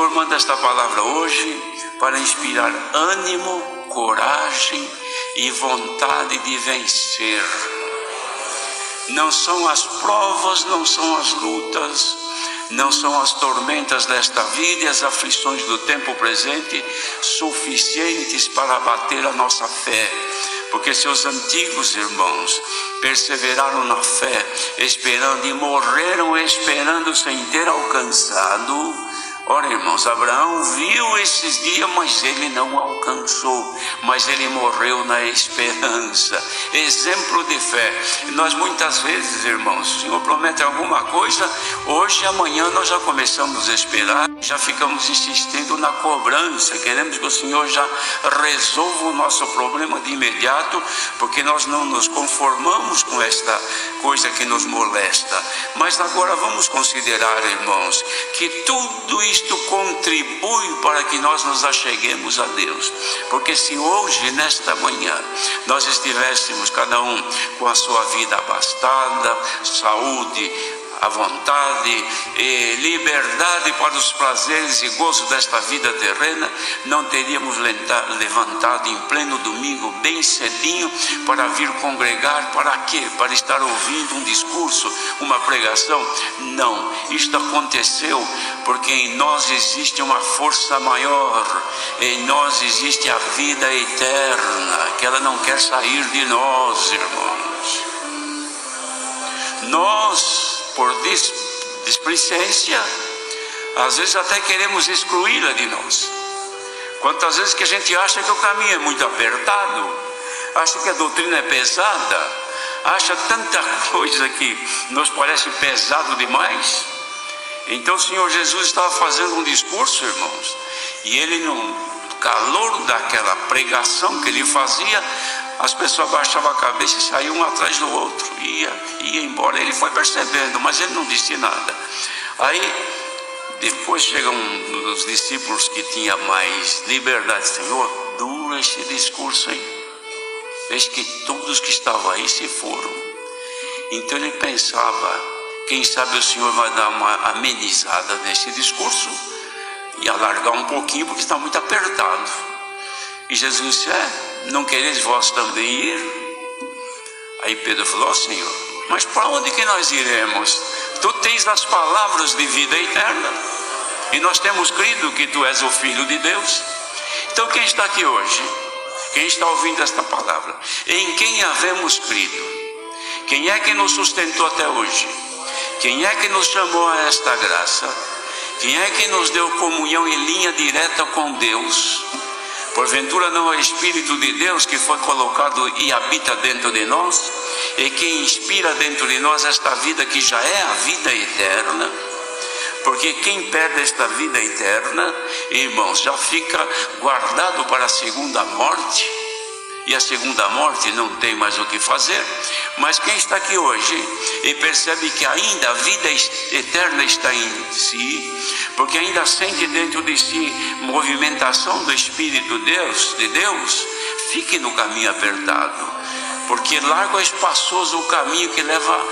Senhor manda esta palavra hoje para inspirar ânimo, coragem e vontade de vencer. Não são as provas, não são as lutas, não são as tormentas desta vida e as aflições do tempo presente suficientes para abater a nossa fé. Porque seus antigos irmãos perseveraram na fé, esperando, e morreram esperando sem ter alcançado. Ora, irmãos, Abraão viu esses dias, mas ele não alcançou, mas ele morreu na esperança. Exemplo de fé. E nós muitas vezes, irmãos, o Senhor promete alguma coisa, hoje e amanhã nós já começamos a esperar, já ficamos insistindo na cobrança, queremos que o Senhor já resolva o nosso problema de imediato, porque nós não nos conformamos com esta coisa que nos molesta. Mas agora vamos considerar, irmãos, que tudo isto contribui para que nós nos acheguemos a Deus. Porque se hoje, nesta manhã, nós estivéssemos cada um com a sua vida abastada, saúde, a vontade e liberdade para os prazeres e gozos desta vida terrena, não teríamos levantado em pleno domingo, bem cedinho, para vir congregar. Para quê? Para estar ouvindo um discurso, uma pregação? Não, isto aconteceu porque em nós existe uma força maior, em nós existe a vida eterna, que ela não quer sair de nós, irmãos. Nós, por displicência, às vezes até queremos excluí-la de nós. Quantas vezes que a gente acha que o caminho é muito apertado, acha que a doutrina é pesada, acha tanta coisa que nos parece pesado demais. Então o Senhor Jesus estava fazendo um discurso, irmãos, e ele, no calor daquela pregação que ele fazia, as pessoas abaixavam a cabeça e saíam um atrás do outro, ia embora. Ele foi percebendo, mas ele não disse nada. Aí depois chega um dos discípulos que tinha mais liberdade. Senhor, dura esse discurso aí, eis que todos que estavam aí se foram. Então ele pensava, quem sabe o Senhor vai dar uma amenizada nesse discurso e alargar um pouquinho, porque está muito apertado. E Jesus disse, não quereis vós também ir? Aí Pedro falou, Senhor, mas para onde que nós iremos? Tu tens as palavras de vida eterna, e nós temos crido que tu és o Filho de Deus. Então quem está aqui hoje, quem está ouvindo esta palavra, em quem havemos crido? Quem é que nos sustentou até hoje? Quem é que nos chamou a esta graça? Quem é que nos deu comunhão em linha direta com Deus? Porventura não é o Espírito de Deus que foi colocado e habita dentro de nós, e que inspira dentro de nós esta vida que já é a vida eterna? Porque quem perde esta vida eterna, irmãos, já fica guardado para a segunda morte, e a segunda morte não tem mais o que fazer. Mas quem está aqui hoje e percebe que ainda a vida eterna está em si, porque ainda sente dentro de si movimentação do Espírito de Deus, fique no caminho apertado, porque largo é espaçoso o caminho que leva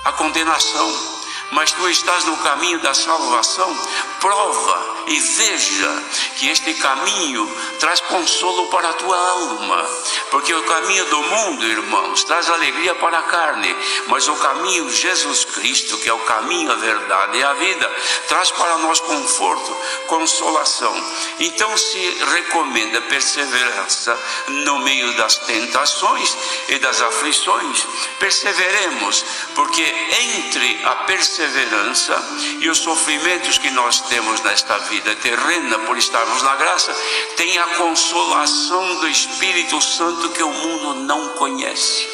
à condenação, mas tu estás no caminho da salvação. Prova e veja que este caminho traz consolo para a tua alma, porque o caminho do mundo, irmãos, traz alegria para a carne, mas o caminho de Jesus Cristo, que é o caminho, a verdade e a vida, traz para nós conforto, consolação. Então se recomenda perseverança no meio das tentações e das aflições. Perseveremos, porque entre a perseverança e os sofrimentos que nós temos nesta vida terrena, por estarmos na graça, tem a consolação do Espírito Santo que o mundo não conhece.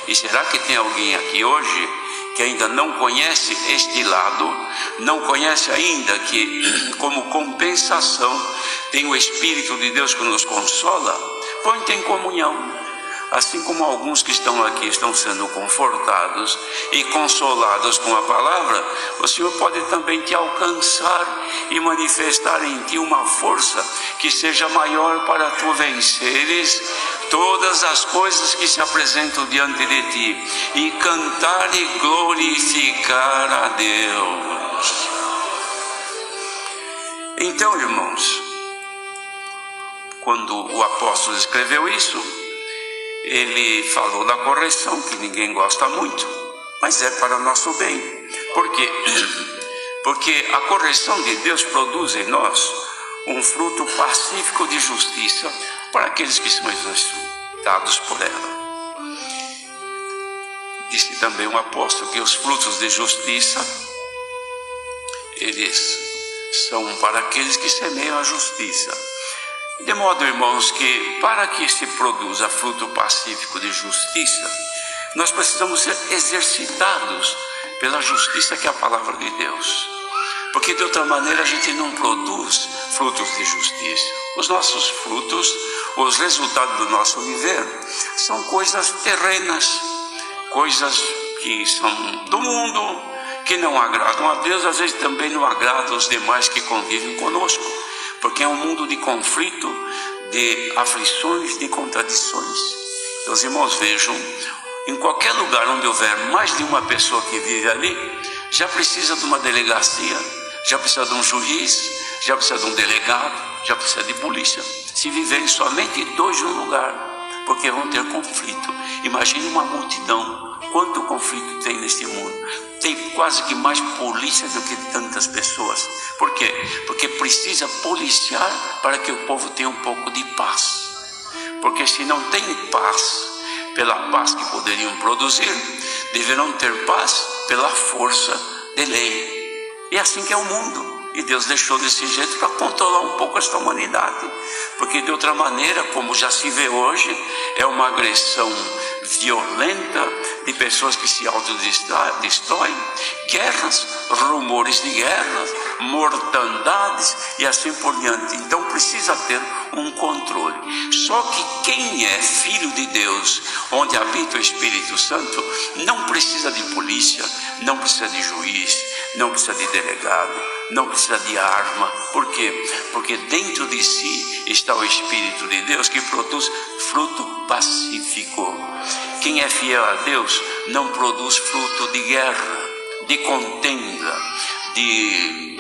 E será que tem alguém aqui hoje que ainda não conhece este lado, não conhece ainda que como compensação tem o Espírito de Deus que nos consola? Põe-te em comunhão. Assim como alguns que estão aqui estão sendo confortados e consolados com a palavra, o Senhor pode também te alcançar e manifestar em ti uma força que seja maior para tu venceres todas as coisas que se apresentam diante de ti, e cantar e glorificar a Deus. Então, irmãos, quando o apóstolo escreveu isso, ele falou da correção, que ninguém gosta muito, mas é para nosso bem. Por quê? Porque a correção de Deus produz em nós um fruto pacífico de justiça para aqueles que são exercitados por ela. Disse também o apóstolo que os frutos de justiça, eles são para aqueles que semeiam a justiça. De modo, irmãos, que para que se produza fruto pacífico de justiça, nós precisamos ser exercitados pela justiça que é a palavra de Deus. Porque de outra maneira a gente não produz frutos de justiça. Os nossos frutos, os resultados do nosso viver, são coisas terrenas, coisas que são do mundo, que não agradam a Deus, às vezes também não agradam os demais que convivem conosco, porque é um mundo de conflito, de aflições, de contradições. Então, os irmãos, vejam, em qualquer lugar onde houver mais de uma pessoa que vive ali, já precisa de uma delegacia, já precisa de um juiz, já precisa de um delegado, já precisa de polícia. Se viverem somente dois num lugar, porque vão ter conflito. Imagine uma multidão, quanto conflito tem neste mundo. Tem quase que mais polícia do que tantas pessoas. Por quê? Porque precisa policiar para que o povo tenha um pouco de paz. Porque se não tem paz, pela paz que poderiam produzir, deverão ter paz pela força de lei. E é assim que é o mundo. E Deus deixou desse jeito para controlar um pouco esta humanidade. Porque de outra maneira, como já se vê hoje, é uma agressão violenta de pessoas que se autodestroem, guerras, rumores de guerras, mortandades e assim por diante. Então precisa ter um controle. Só que quem é filho de Deus, onde habita o Espírito Santo, não precisa de polícia, não precisa de juiz, não precisa de delegado, não precisa de arma. Por quê? Porque dentro de si está o Espírito de Deus que produz fruto pacífico. Quem é fiel a Deus não produz fruto de guerra, de contenda, de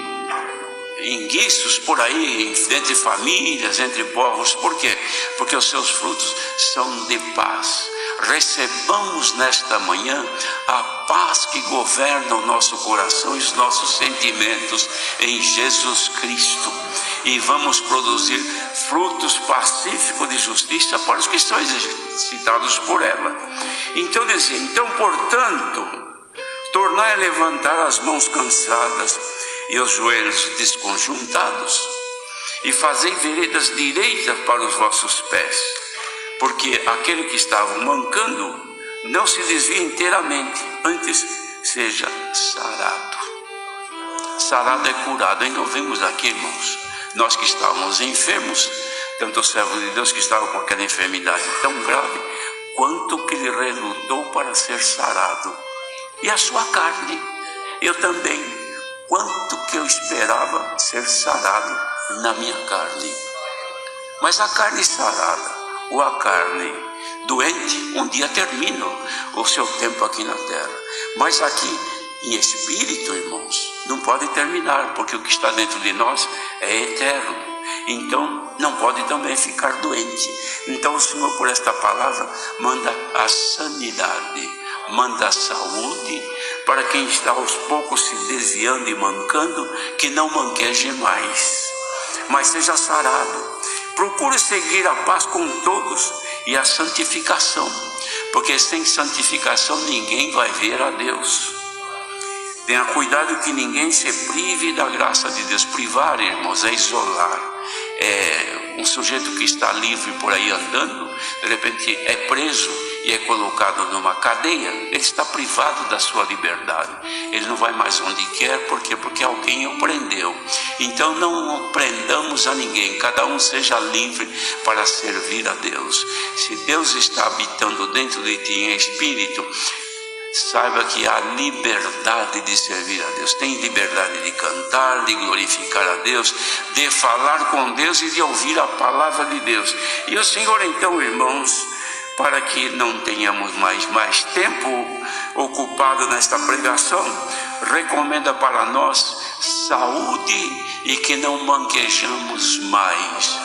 enguiços por aí, entre famílias, entre povos. Por quê? Porque os seus frutos são de paz. Recebamos nesta manhã a paz que governa o nosso coração e os nossos sentimentos em Jesus Cristo, e vamos produzir frutos pacíficos de justiça para os que são exercitados por ela. Então dizia, portanto, tornai a levantar as mãos cansadas e os joelhos desconjuntados, e fazei veredas direitas para os vossos pés, porque aquele que estava mancando não se desvia inteiramente, antes seja sarado. Sarado é curado. Então vemos aqui, irmãos, nós que estávamos enfermos, tanto o servo de Deus que estava com aquela enfermidade tão grave, quanto que ele relutou para ser sarado. E a sua carne, eu também, quanto que eu esperava ser sarado na minha carne. Mas a carne sarada, ou a carne doente, um dia termina o seu tempo aqui na terra. Mas aqui, em espírito, irmãos, não pode terminar, porque o que está dentro de nós é eterno. Então, não pode também ficar doente. Então, o Senhor, por esta palavra, manda a sanidade, manda a saúde, para quem está aos poucos se desviando e mancando, que não manqueje mais, mas seja sarado. Procure seguir a paz com todos e a santificação, porque sem santificação ninguém vai ver a Deus. Tenha cuidado que ninguém se prive da graça de Deus. Privar, irmãos, é isolar. É um sujeito que está livre por aí andando, de repente é preso e é colocado numa cadeia, ele está privado da sua liberdade. Ele não vai mais onde quer, porque alguém o prendeu. Então não prendamos a ninguém, cada um seja livre para servir a Deus. Se Deus está habitando dentro de ti em espírito, saiba que há liberdade de servir a Deus. Tem liberdade de cantar, de glorificar a Deus, de falar com Deus e de ouvir a palavra de Deus. E o Senhor, então, irmãos, para que não tenhamos mais tempo ocupado nesta pregação, recomenda para nós saúde e que não manquejamos mais.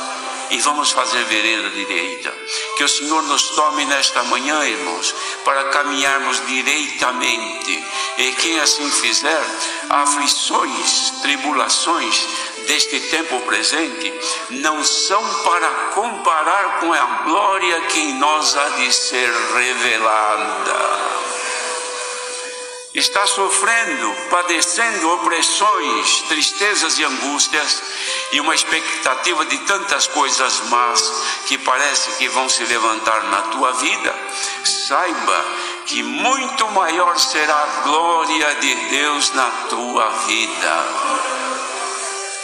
E vamos fazer vereda direita. Que o Senhor nos tome nesta manhã, irmãos, para caminharmos direitamente. E quem assim fizer, aflições, tribulações deste tempo presente não são para comparar com a glória que em nós há de ser revelada. Está sofrendo, padecendo opressões, tristezas e angústias e uma expectativa de tantas coisas más que parece que vão se levantar na tua vida. Saiba que muito maior será a glória de Deus na tua vida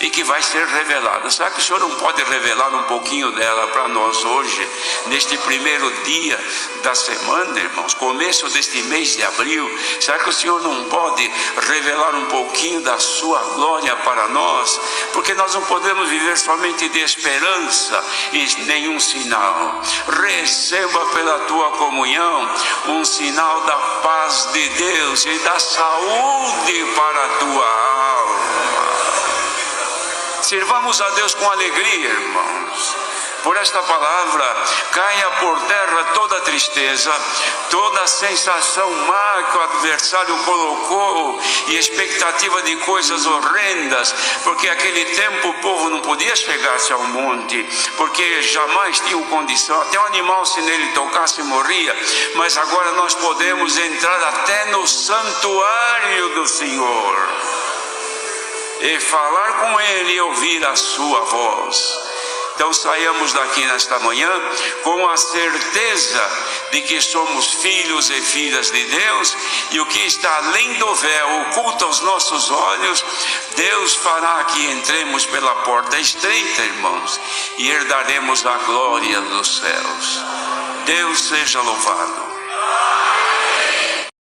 e que vai ser revelada. Será que o Senhor não pode revelar um pouquinho dela para nós hoje, neste primeiro dia da semana, irmãos, começo deste mês de abril? Será que o Senhor não pode revelar um pouquinho da sua glória para nós? Porque nós não podemos viver somente de esperança e nenhum sinal. Receba pela tua comunhão um sinal da paz de Deus e da saúde para a tua alma. Sirvamos a Deus com alegria, irmãos. Por esta palavra, caia por terra toda tristeza, toda sensação má que o adversário colocou e expectativa de coisas horrendas, porque naquele tempo o povo não podia chegar-se ao monte, porque jamais tinham condição, até um animal se nele tocasse morria, mas agora nós podemos entrar até no santuário do Senhor e falar com Ele e ouvir a sua voz. Então saiamos daqui nesta manhã com a certeza de que somos filhos e filhas de Deus, e o que está além do véu, oculto aos nossos olhos, Deus fará que entremos pela porta estreita, irmãos, e herdaremos a glória dos céus. Deus seja louvado.